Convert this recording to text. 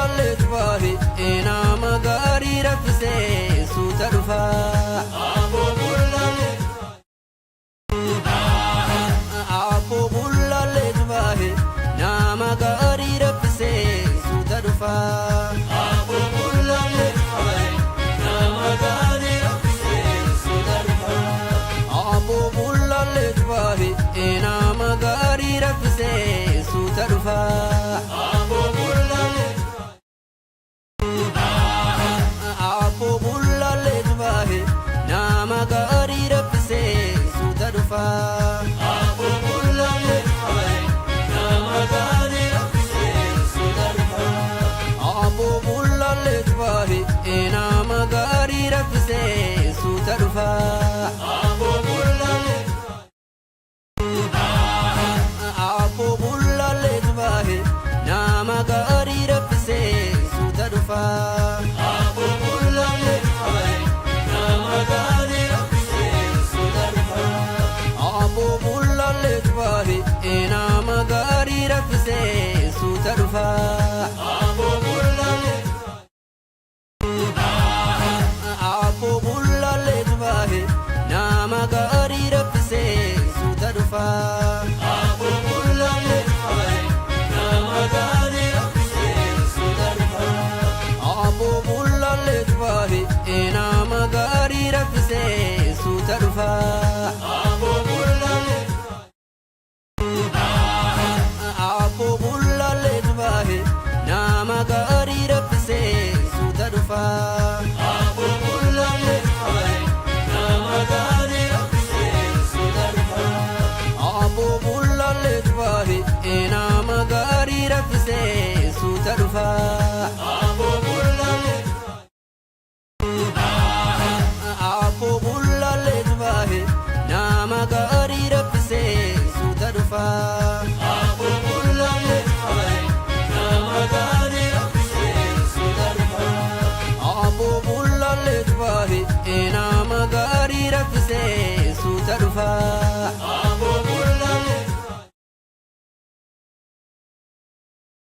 bullalle tufahi ena magari rafse suta dufa abo bullalle tufahi na magari rafse suta dufa abo bullalle tufahi na magari rafse suta dufa abo bullalle tufahi ena magari rafse suta dufa abo bullalle tufahi na magari rafse suta dufa abo bullalle tufahi na magari rafse suta dufa abo bullalle tufahi ena magari rafse suta dufa abo bullalle tufahi na magari rafse suta dufa abo bullalle tufahi na magari rafse suta dufa abo bullalle tufahi ena magari rafse suta dufa abo bullalle tufahi na magari rafse suta dufa abo bullalle tufahi na magari rafse suta dufa abo bullalle tufahi ena magari rafse suta dufa abo bullalle tufahi na magari rafse suta dufa abo bullalle tufahi na magari rafse suta dufa abo bullalle tufahi ena magari rafse suta dufa abo bullalle tufahi na magari rafse suta dufa abo bullalle tufahi na magari rafse suta dufa abo bullalle tufahi ena magari rafse